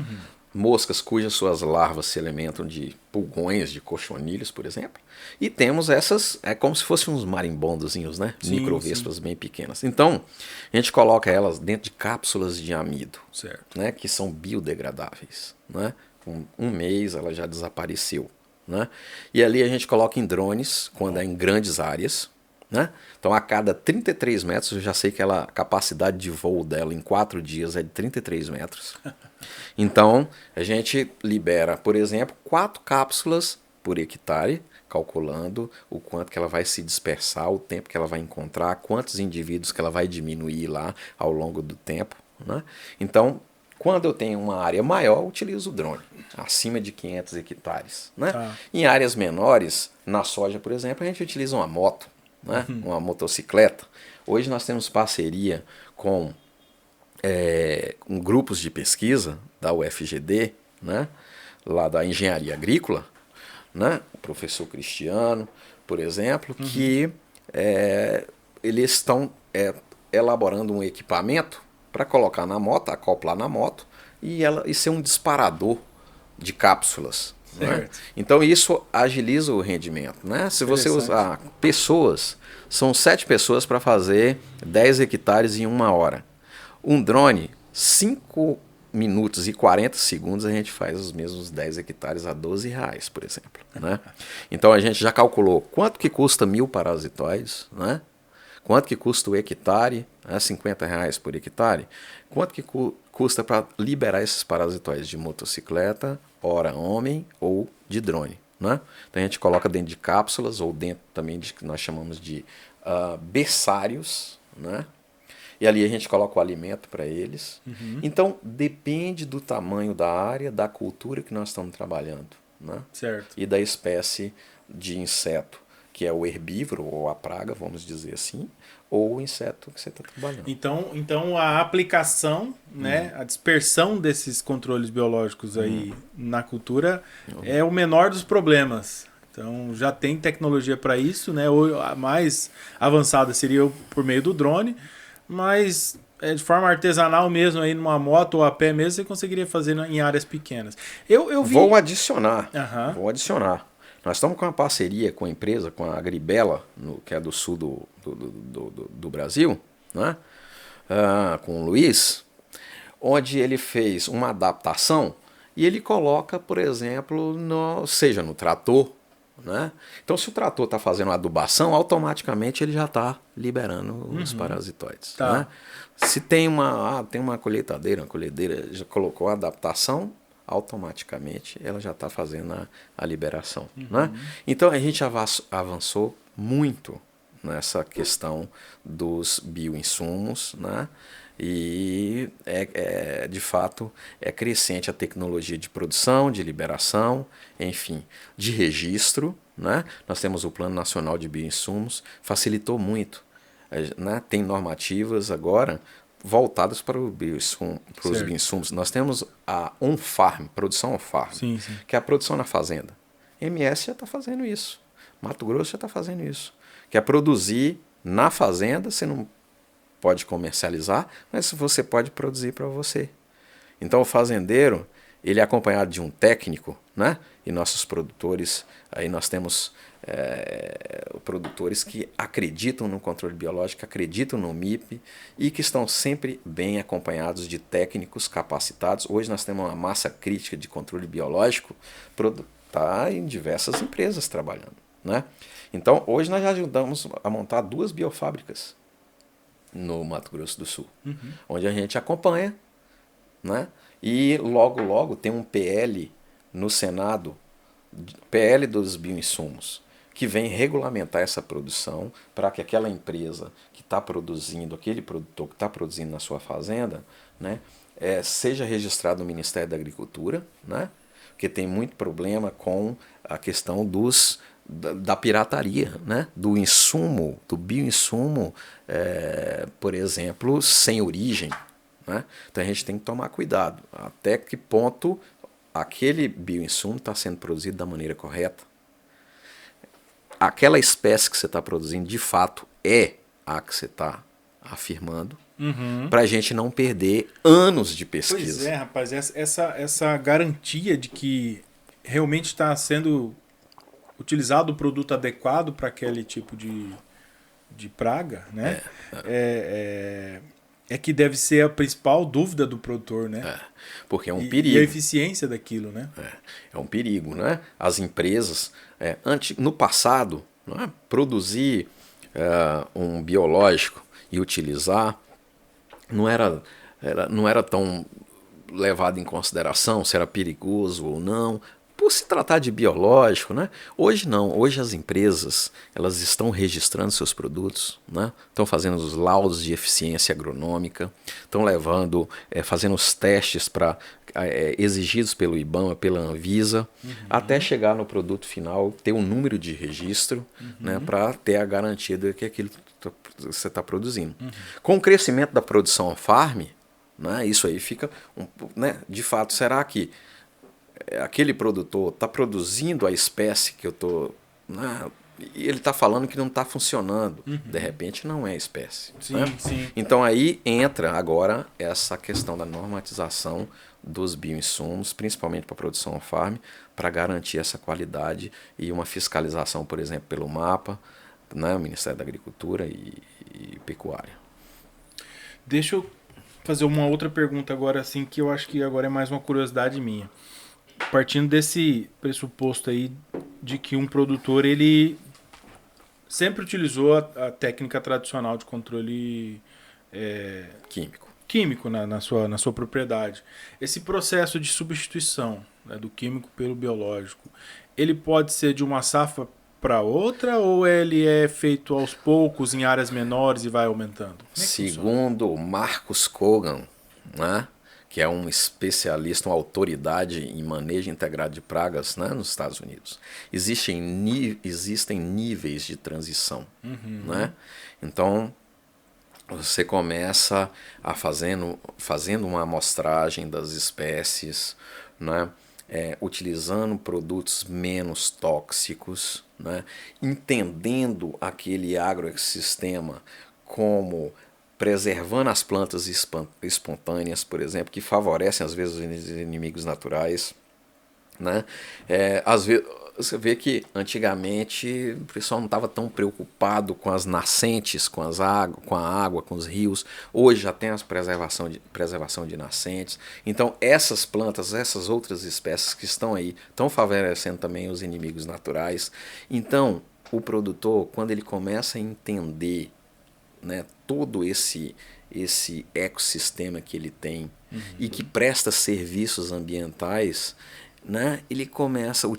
Moscas cujas suas larvas se alimentam de pulgões, de cochonilhos, por exemplo. E temos essas, como se fossem uns marimbondozinhos, né? Microvespas bem pequenas. Então, a gente coloca elas dentro de cápsulas de amido, certo, né? Que são biodegradáveis. Né? Com um mês ela já desapareceu. Né? E ali a gente coloca em drones, quando é em grandes áreas. Né? Então, a cada 33 metros, eu já sei que a capacidade de voo dela em 4 dias é de 33 metros. Então, a gente libera, por exemplo, 4 cápsulas por hectare, calculando o quanto que ela vai se dispersar, o tempo que ela vai encontrar, quantos indivíduos que ela vai diminuir lá ao longo do tempo, né? Então, quando eu tenho uma área maior, eu utilizo o drone, acima de 500 hectares, né? Tá. Em áreas menores, na soja, por exemplo, a gente utiliza uma moto, né? Uma motocicleta. Hoje nós temos parceria com grupos de pesquisa da UFGD, né? Lá da engenharia agrícola, né? O professor Cristiano, por exemplo, que eles estão elaborando um equipamento para colocar na moto, acoplar na moto e ser um disparador de cápsulas. Né? Então isso agiliza o rendimento. Né? Se você usar pessoas, são 7 pessoas para fazer 10 hectares em 1 hora. Um drone, 5 minutos e 40 segundos a gente faz os mesmos 10 hectares a R$12, por exemplo. Né? Então a gente já calculou quanto que custa 1.000 parasitoides, né? Quanto que custa o hectare, R$50 por hectare, quanto que custa para liberar esses parasitoides de motocicleta, ora homem ou de drone. Né? Então a gente coloca dentro de cápsulas ou dentro também de que nós chamamos de berçários, né? E ali a gente coloca o alimento para eles. Então, depende do tamanho da área, da cultura que nós estamos trabalhando. Né? Certo. E da espécie de inseto, que é o herbívoro, ou a praga, vamos dizer assim, ou o inseto que você está trabalhando. Então a aplicação, né, a dispersão desses controles biológicos aí na cultura é o menor dos problemas. Então já tem tecnologia para isso, né? Ou a mais avançada seria por meio do drone. Mas de forma artesanal mesmo, aí numa moto ou a pé mesmo, você conseguiria fazer em áreas pequenas. Eu vi... Vou adicionar. Nós estamos com uma parceria com a empresa, com a Agribela, que é do sul do Brasil, né? Com o Luiz, onde ele fez uma adaptação e ele coloca, por exemplo, seja no trator. Né? Então, se o trator está fazendo adubação, automaticamente ele já está liberando os parasitoides. Tá. Né? Se tem uma colheitadeira, uma colhedeira, já colocou a adaptação, automaticamente ela já está fazendo a liberação. Né? Então, a gente avançou muito nessa questão dos bioinsumos, né? E de fato é crescente a tecnologia de produção, de liberação, enfim, de registro. Né? Nós temos o Plano Nacional de Bioinsumos, facilitou muito. Né? Tem normativas agora voltadas para os bioinsumos. Nós temos a on-farm, produção on-farm, que é a produção na fazenda. MS já está fazendo isso, Mato Grosso já está fazendo isso, que é produzir na fazenda, você não pode comercializar, mas você pode produzir para você. Então o fazendeiro, ele é acompanhado de um técnico, né? E nossos produtores, aí nós temos produtores que acreditam no controle biológico, acreditam no MIP e que estão sempre bem acompanhados de técnicos capacitados. Hoje nós temos uma massa crítica de controle biológico, está em diversas empresas trabalhando. Né? Então hoje nós já ajudamos a montar 2 biofábricas no Mato Grosso do Sul, onde a gente acompanha, né? E logo tem um PL no Senado, PL dos bioinsumos, que vem regulamentar essa produção para que aquela empresa que está produzindo, aquele produtor que está produzindo na sua fazenda, né, seja registrado no Ministério da Agricultura, né? Porque tem muito problema com a questão da pirataria, né? Do insumo, do bioinsumo, por exemplo, sem origem. Né? Então a gente tem que tomar cuidado até que ponto aquele bioinsumo está sendo produzido da maneira correta. Aquela espécie que você está produzindo de fato é a que você está afirmando, para a gente não perder anos de pesquisa. Pois é, rapaz, essa garantia de que realmente está sendo utilizado o produto adequado para aquele tipo de praga, né? É que deve ser a principal dúvida do produtor, né? Porque é um perigo. E a eficiência daquilo, né? É um perigo, né? As empresas, no passado, né, produzir um biológico e utilizar não era tão levado em consideração se era perigoso ou não. por se tratar de biológico, né? Hoje não, hoje as empresas elas estão registrando seus produtos, né? Estão fazendo os laudos de eficiência agronômica, estão levando, fazendo os testes exigidos pelo IBAMA, pela Anvisa, até chegar no produto final, ter um número de registro, né? Para ter a garantia de que aquilo que você está produzindo. Com o crescimento da produção on-farm, né? Isso aí fica, né? De fato, será que aquele produtor está produzindo a espécie que eu estou... E ele está falando que não está funcionando. De repente não é a espécie. Sim, né? sim. Então aí entra agora essa questão da normatização dos bioinsumos, principalmente para a produção on-farm, para garantir essa qualidade e uma fiscalização, por exemplo, pelo MAPA, né, o Ministério da Agricultura e Pecuária. Deixa eu fazer uma outra pergunta agora, assim, que eu acho que agora é mais uma curiosidade minha. Partindo desse pressuposto aí de que um produtor ele sempre utilizou a técnica tradicional de controle químico na sua propriedade. Esse processo de substituição, né, do químico pelo biológico, ele pode ser de uma safra para outra ou ele é feito aos poucos em áreas menores e vai aumentando? Segundo Marcus Kogan, né, que é um especialista, uma autoridade em manejo integrado de pragas, né, nos Estados Unidos, existem níveis de transição. Né? Então, você começa fazendo uma amostragem das espécies, né, utilizando produtos menos tóxicos, né, entendendo aquele agroecossistema como preservando as plantas espontâneas, por exemplo, que favorecem às vezes os inimigos naturais, né? Às vezes você vê que antigamente o pessoal não estava tão preocupado com as nascentes, com a água, com os rios. Hoje já tem a preservação de nascentes. Então essas plantas, essas outras espécies que estão aí, estão favorecendo também os inimigos naturais. Então o produtor, quando ele começa a entender, né, todo esse ecossistema que ele tem e que presta serviços ambientais, né, ele começa a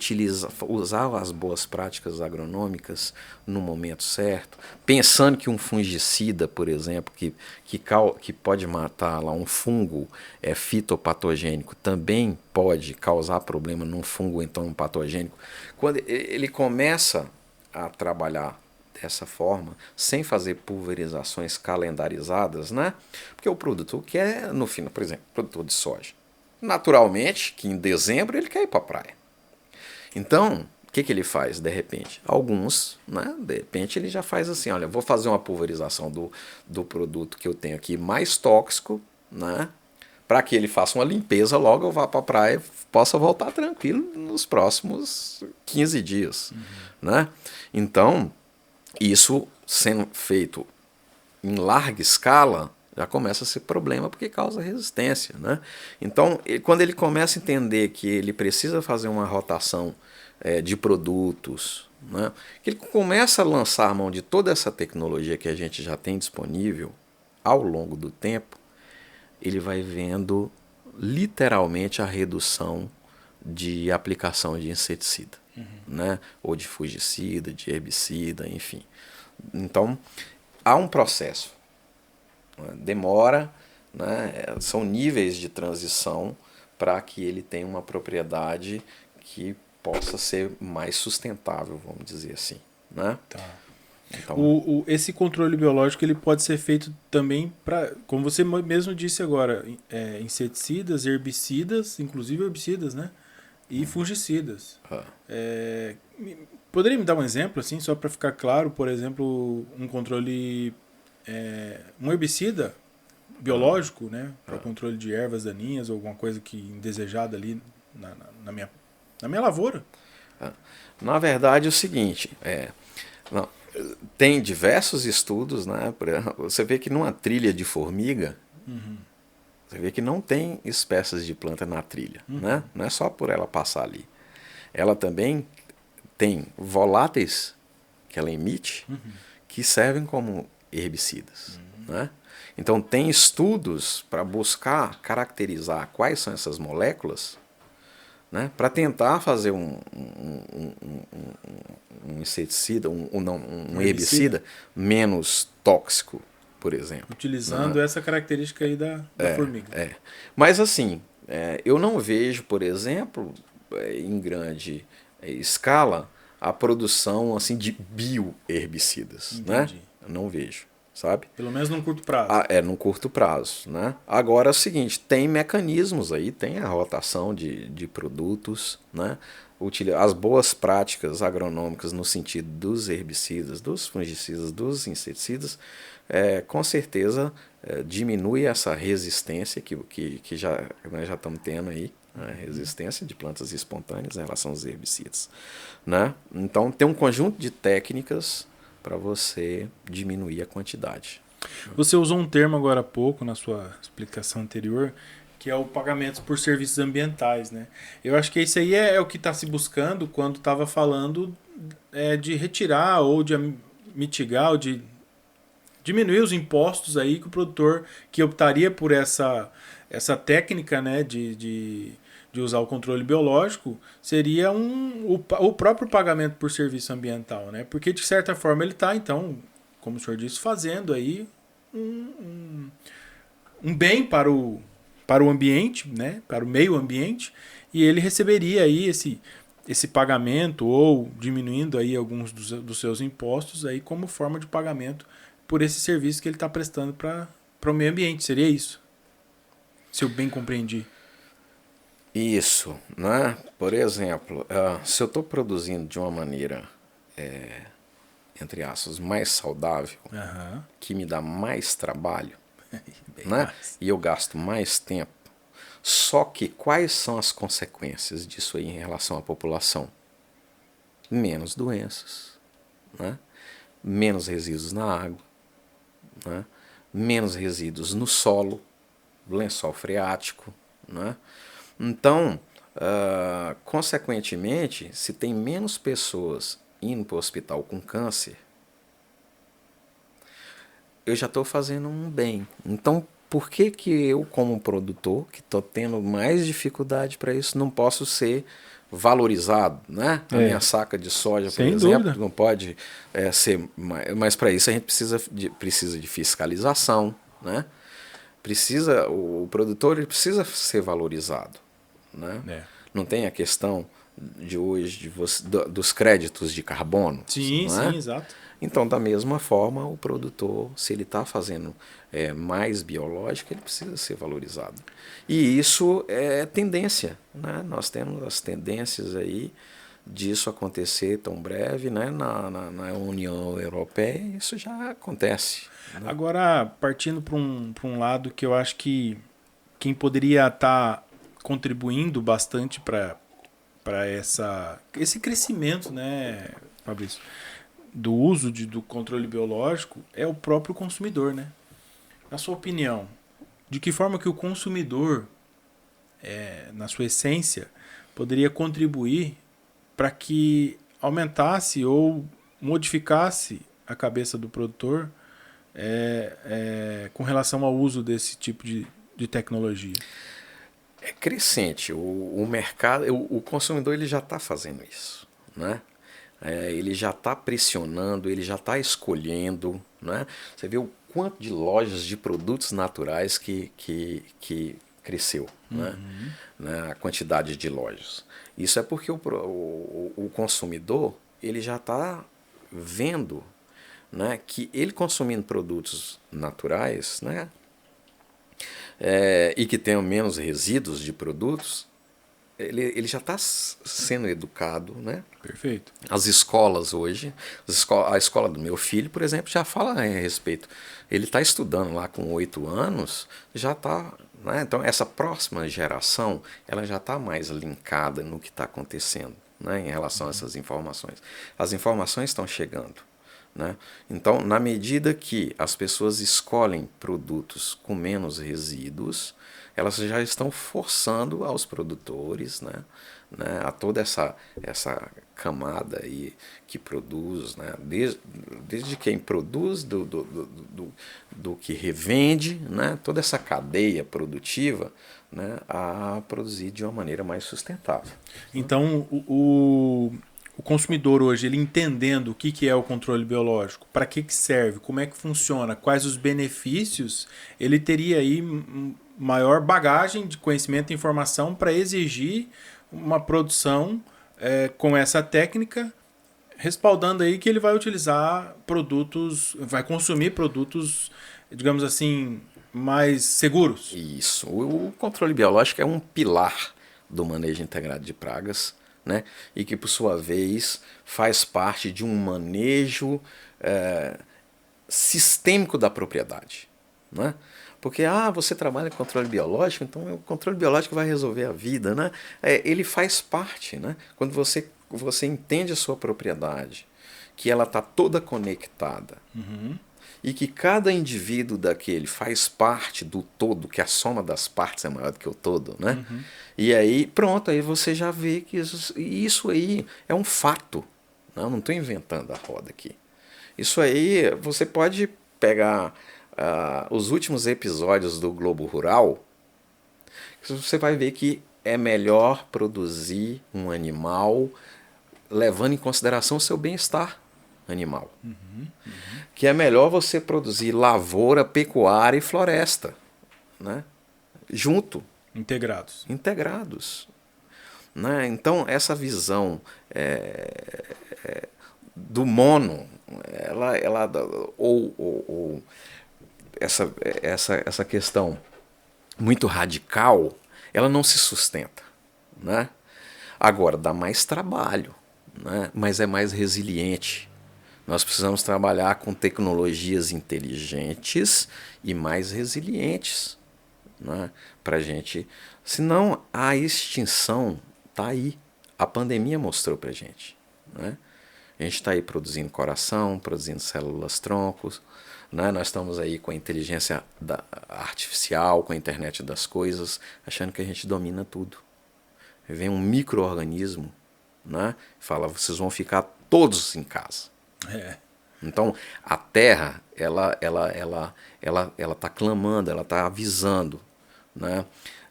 usar as boas práticas agronômicas no momento certo, pensando que um fungicida, por exemplo, que pode matar lá um fungo fitopatogênico, também pode causar problema num fungo, então um patogênico. Quando ele começa a trabalhar dessa forma, sem fazer pulverizações calendarizadas, né? Porque o produtor quer, no final, por exemplo, produtor de soja, naturalmente, que em dezembro ele quer ir para a praia. Então, o que ele faz, de repente? Alguns, né, de repente, ele já faz assim, olha, vou fazer uma pulverização do produto que eu tenho aqui mais tóxico, né, para que ele faça uma limpeza logo, eu vá para a praia e possa voltar tranquilo nos próximos 15 dias. Né? Então, isso sendo feito em larga escala, já começa a ser problema porque causa resistência. Né? Então, quando ele começa a entender que ele precisa fazer uma rotação de produtos, né? Que ele começa a lançar a mão de toda essa tecnologia que a gente já tem disponível ao longo do tempo, ele vai vendo literalmente a redução de aplicação de inseticida, né? Ou de fungicida, de herbicida, enfim. Então, há um processo. Demora, né? São níveis de transição para que ele tenha uma propriedade que possa ser mais sustentável, vamos dizer assim. Né? Tá. Então, esse controle biológico ele pode ser feito também para, como você mesmo disse agora, inseticidas, herbicidas, inclusive herbicidas, né? E fungicidas. Poderia me dar um exemplo, assim, só para ficar claro, por exemplo, um controle, um herbicida biológico, né? Para controle de ervas daninhas ou alguma coisa que indesejada ali na minha lavoura? Na verdade é o seguinte, tem diversos estudos, né? Você vê que numa trilha de formiga, você vê que não tem espécies de planta na trilha, né? Não é só por ela passar ali. Ela também tem voláteis que ela emite que servem como herbicidas. Né? Então tem estudos para buscar caracterizar quais são essas moléculas, né, para tentar fazer um inseticida, um herbicida menos tóxico, por exemplo. Utilizando essa característica aí da formiga. Mas assim, eu não vejo, por exemplo, em grande escala, a produção assim de bioherbicidas, né? Eu não vejo, sabe? Pelo menos num curto prazo. Num curto prazo, né? Agora é o seguinte, tem mecanismos aí, tem a rotação de produtos, né? As boas práticas agronômicas no sentido dos herbicidas, dos fungicidas, dos inseticidas, com certeza diminui essa resistência que nós já estamos tendo aí, né? Resistência de plantas espontâneas em relação aos herbicidas, né? Então tem um conjunto de técnicas para você diminuir a quantidade. Você usou um termo agora há pouco na sua explicação anterior, que é o pagamento por serviços ambientais, né? Eu acho que isso aí é o que está se buscando quando estava falando de retirar ou de mitigar ou de diminuir os impostos aí que o produtor que optaria por essa técnica, né, de usar o controle biológico seria o próprio pagamento por serviço ambiental, né? Porque de certa forma ele está, então, como o senhor disse, fazendo aí um bem para o ambiente, né? Para o meio ambiente, e ele receberia aí esse pagamento ou diminuindo aí alguns dos seus impostos aí como forma de pagamento por esse serviço que ele está prestando para o meio ambiente. Seria isso? Se eu bem compreendi. Isso, né? Por exemplo, se eu estou produzindo de uma maneira, entre aspas, mais saudável, que me dá mais trabalho, né? E eu gasto mais tempo, só que quais são as consequências disso aí em relação à população? Menos doenças, né? Menos resíduos na água, né? Menos resíduos no solo, lençol freático, né? Então, consequentemente, se tem menos pessoas indo para o hospital com câncer, eu já estou fazendo um bem. Então, por que eu, como produtor, que estou tendo mais dificuldade para isso, não posso ser valorizado, né? A minha saca de soja, por exemplo, não pode ser... Mas para isso a gente precisa de fiscalização, né? O produtor ele precisa ser valorizado, né? Não tem a questão de hoje dos créditos de carbono. Sim, não é? Sim, exato. Então, da mesma forma, o produtor, se ele está fazendo mais biológico, ele precisa ser valorizado. E isso é tendência, né? Nós temos as tendências aí disso acontecer tão breve, né? Na União Europeia, isso já acontece. Né? Agora, partindo para um lado que eu acho que quem poderia estar contribuindo bastante para esse crescimento, né, Fabrício, do uso do controle biológico é o próprio consumidor, né? Na sua opinião, de que forma que o consumidor, na sua essência, poderia contribuir para que aumentasse ou modificasse a cabeça do produtor com relação ao uso desse tipo de tecnologia? É crescente. O mercado, o consumidor ele já está fazendo isso, né? Ele já está pressionando, ele já está escolhendo, né? Você vê o quanto de lojas de produtos naturais que cresceu, né? A quantidade de lojas. Isso é porque o consumidor ele já está vendo, né, que ele consumindo produtos naturais, né, e que tenham menos resíduos de produtos, ele já está sendo educado, né? Perfeito. As escolas hoje, a escola do meu filho, por exemplo, já fala a respeito. Ele está estudando lá com 8 anos, já está... Né? Então, essa próxima geração, ela já está mais linkada no que está acontecendo, né, em relação a essas informações. As informações estão chegando. Né? Então, na medida que as pessoas escolhem produtos com menos resíduos, elas já estão forçando aos produtores, né, a toda essa camada aí que produz, né, desde quem produz, do que revende, né, toda essa cadeia produtiva, né, a produzir de uma maneira mais sustentável. Então, o consumidor hoje, ele entendendo o que é o controle biológico, para que serve, como é que funciona, quais os benefícios, ele teria aí maior bagagem de conhecimento e informação para exigir uma produção com essa técnica, respaldando aí que ele vai utilizar produtos, vai consumir produtos, digamos assim, mais seguros. Isso. O controle biológico é um pilar do manejo integrado de pragas, né? E que, por sua vez, faz parte de um manejo sistêmico da propriedade, né? Porque você trabalha com controle biológico, então o controle biológico vai resolver a vida, né? Ele faz parte, né? Quando você entende a sua propriedade, que ela está toda conectada, e que cada indivíduo daquele faz parte do todo, que a soma das partes é maior do que o todo, né? E aí, pronto, aí você já vê que isso aí é um fato. Eu não estou inventando a roda aqui. Isso aí, você pode pegar os últimos episódios do Globo Rural, você vai ver que é melhor produzir um animal levando em consideração o seu bem-estar animal. Que é melhor você produzir lavoura, pecuária e floresta, né? Junto. Integrados. Né? Então, essa visão do mono, ou essa questão muito radical, ela não se sustenta, né? Agora, dá mais trabalho, né? Mas é mais resiliente. Nós precisamos trabalhar com tecnologias inteligentes e mais resilientes, né? Para a gente. Senão, a extinção está aí. A pandemia mostrou para a gente, né? A gente está aí produzindo coração, produzindo células-troncos, né? Nós estamos aí com a inteligência artificial, com a internet das coisas, achando que a gente domina tudo. Vem um micro-organismo, né? Fala, vocês vão ficar todos em casa. Então, a Terra, ela está clamando, ela está avisando, né?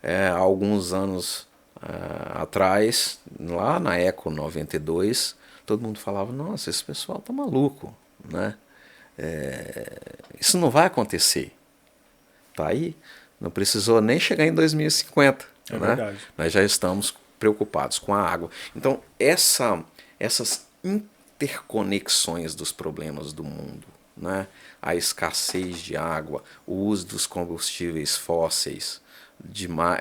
Há alguns anos atrás, lá na Eco 92, todo mundo falava, nossa, esse pessoal tá maluco, né? Isso não vai acontecer. Tá aí, não precisou nem chegar em 2050. É né? verdade. Nós já estamos preocupados com a água. Então, essas interconexões dos problemas do mundo, né? A escassez de água, o uso dos combustíveis fósseis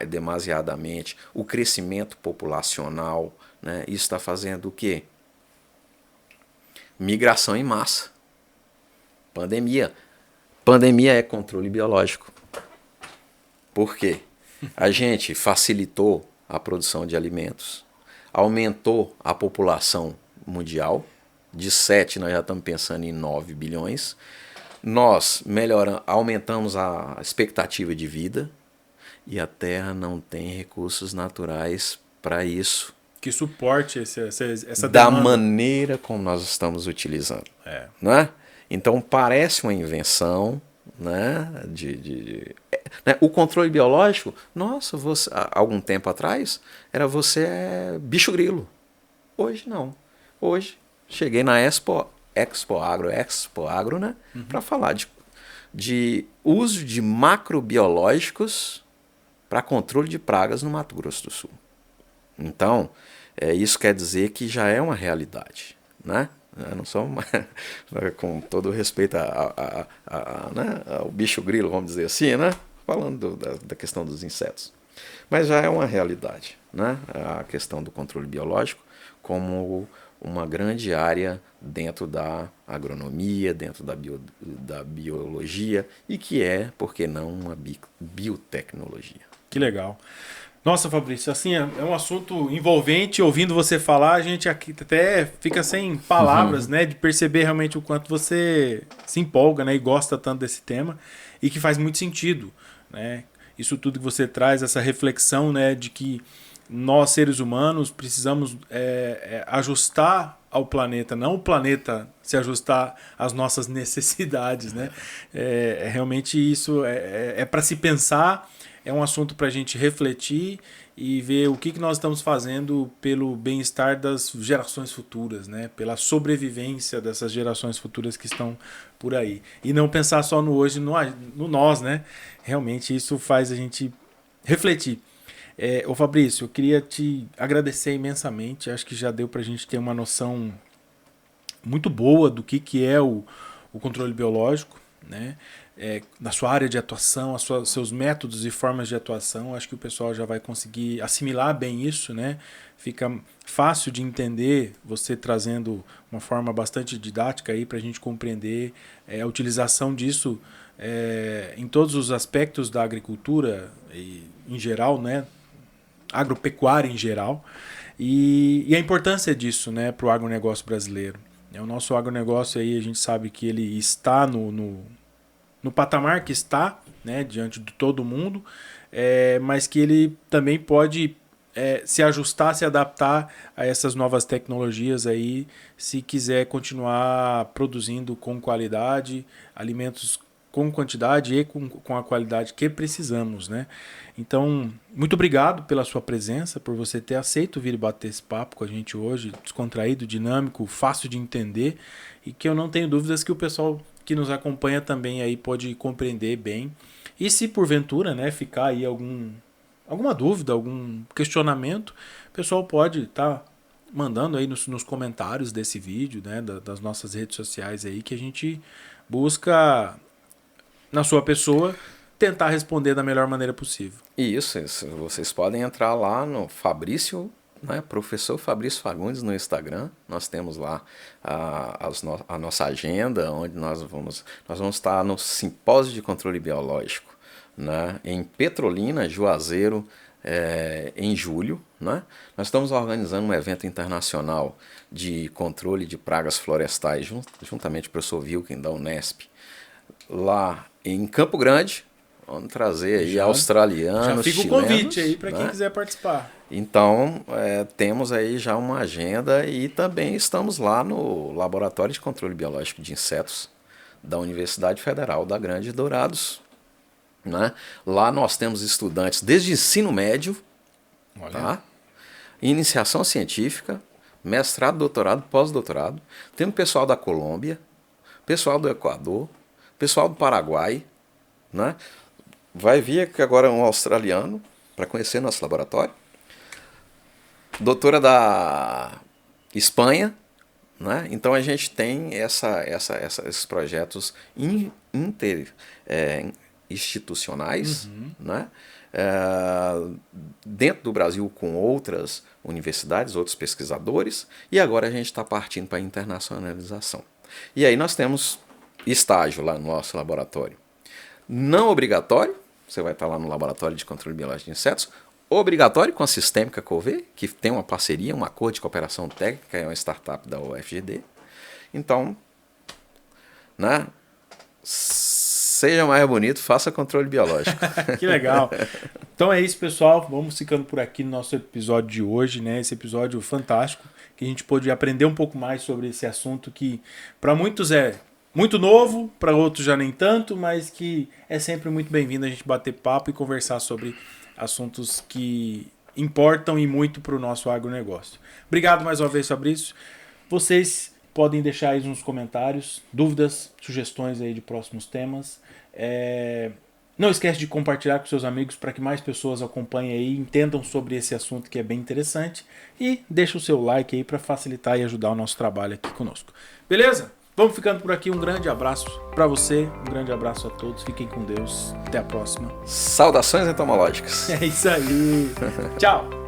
demasiadamente, o crescimento populacional, né? Isso está fazendo o quê? Migração em massa. Pandemia. Pandemia é controle biológico. Por quê? A gente facilitou a produção de alimentos, aumentou a população mundial, de 7 nós já estamos pensando em 9 bilhões, nós aumentamos a expectativa de vida e a Terra não tem recursos naturais para isso. Que suporte essa da demanda. maneira como nós estamos utilizando. Né? Então parece uma invenção, né? Né? O controle biológico, nossa, há algum tempo atrás, era bicho grilo. Hoje não. Hoje cheguei na Expo Agro, né? Para falar de uso de macrobiológicos para controle de pragas no Mato Grosso do Sul. Então, isso quer dizer que já é uma realidade, né? Não só com todo respeito né, ao bicho grilo, vamos dizer assim, né? Falando da questão dos insetos. Mas já é uma realidade, né? A questão do controle biológico como uma grande área dentro da agronomia, dentro da biologia e que é, por que não, uma biotecnologia. Que legal. Nossa, Fabrício, assim, é um assunto envolvente. Ouvindo você falar, a gente aqui até fica sem palavras, né? De perceber realmente o quanto você se empolga, né? E gosta tanto desse tema e que faz muito sentido, né? isso tudo que você traz, essa reflexão, né, de que nós, seres humanos, precisamos ajustar ao planeta, não o planeta se ajustar às nossas necessidades, né? Realmente isso é para se pensar, é um assunto para a gente refletir e ver o que nós estamos fazendo pelo bem-estar das gerações futuras, né? Pela sobrevivência dessas gerações futuras que estão por aí. E não pensar só no hoje, no nós, né? Realmente isso faz a gente refletir. Ô Fabrício, eu queria te agradecer imensamente. Acho que já deu para a gente ter uma noção muito boa do que é o controle biológico, né? Na sua área de atuação, seus métodos e formas de atuação. Acho que o pessoal já vai conseguir assimilar bem isso, né? Fica fácil de entender você trazendo uma forma bastante didática aí para a gente compreender a utilização disso em todos os aspectos da agricultura em geral, né? Agropecuária em geral, e a importância disso, né, para o agronegócio brasileiro. O nosso agronegócio aí, a gente sabe que ele está no patamar que está, né, diante de todo mundo, mas que ele também pode se ajustar, se adaptar a essas novas tecnologias aí, se quiser continuar produzindo com qualidade, alimentos com quantidade e com a qualidade que precisamos, né? Então, muito obrigado pela sua presença, por você ter aceito vir bater esse papo com a gente hoje, descontraído, dinâmico, fácil de entender, e que eu não tenho dúvidas que o pessoal que nos acompanha também aí pode compreender bem. E se porventura, né, ficar aí alguma dúvida, algum questionamento, o pessoal pode estar mandando aí nos comentários desse vídeo, né, das nossas redes sociais aí, que a gente busca, na sua pessoa, tentar responder da melhor maneira possível. Isso. Vocês podem entrar lá no Fabrício, né, Professor Fabrício Fagundes no Instagram. Nós temos lá a nossa agenda, onde nós vamos estar no Simpósio de Controle Biológico, né, em Petrolina, Juazeiro, em julho. Né? Nós estamos organizando um evento internacional de controle de pragas florestais, juntamente com o professor Wilken da Unesp, lá em Campo Grande. Vamos trazer aí australianos, já fica chilenos, o convite aí para né? quem quiser participar. Então, temos aí já uma agenda e também estamos lá no Laboratório de Controle Biológico de Insetos da Universidade Federal da Grande Dourados. Né? Lá nós temos estudantes desde ensino médio, tá? Iniciação científica, mestrado, doutorado, pós-doutorado. Temos pessoal da Colômbia, pessoal do Equador, pessoal do Paraguai, né? Vai vir aqui agora um australiano para conhecer nosso laboratório. Doutora da Espanha, né? Então a gente tem esses projetos institucionais, né? Dentro do Brasil com outras universidades, outros pesquisadores, e agora a gente está partindo para a internacionalização. E aí nós temos estágio lá no nosso laboratório. Não obrigatório, você vai estar lá no Laboratório de Controle Biológico de Insetos. Obrigatório com a Sistêmica Couvet, que tem uma parceria, um acordo de cooperação técnica, é uma startup da UFGD. Então, né, seja mais bonito, faça controle biológico. Que legal. Então é isso, pessoal. Vamos ficando por aqui no nosso episódio de hoje, né? Esse episódio fantástico, que a gente pôde aprender um pouco mais sobre esse assunto que para muitos é muito novo, para outros já nem tanto, mas que é sempre muito bem-vindo a gente bater papo e conversar sobre assuntos que importam e muito para o nosso agronegócio. Obrigado mais uma vez, Fabrício. Vocês podem deixar aí nos comentários dúvidas, sugestões aí de próximos temas. Não esquece de compartilhar com seus amigos para que mais pessoas acompanhem aí e entendam sobre esse assunto que é bem interessante. E deixa o seu like aí para facilitar e ajudar o nosso trabalho aqui conosco. Beleza? Vamos ficando por aqui. Um grande abraço para você, um grande abraço a todos. Fiquem com Deus. Até a próxima. Saudações entomológicas. É isso aí. Tchau.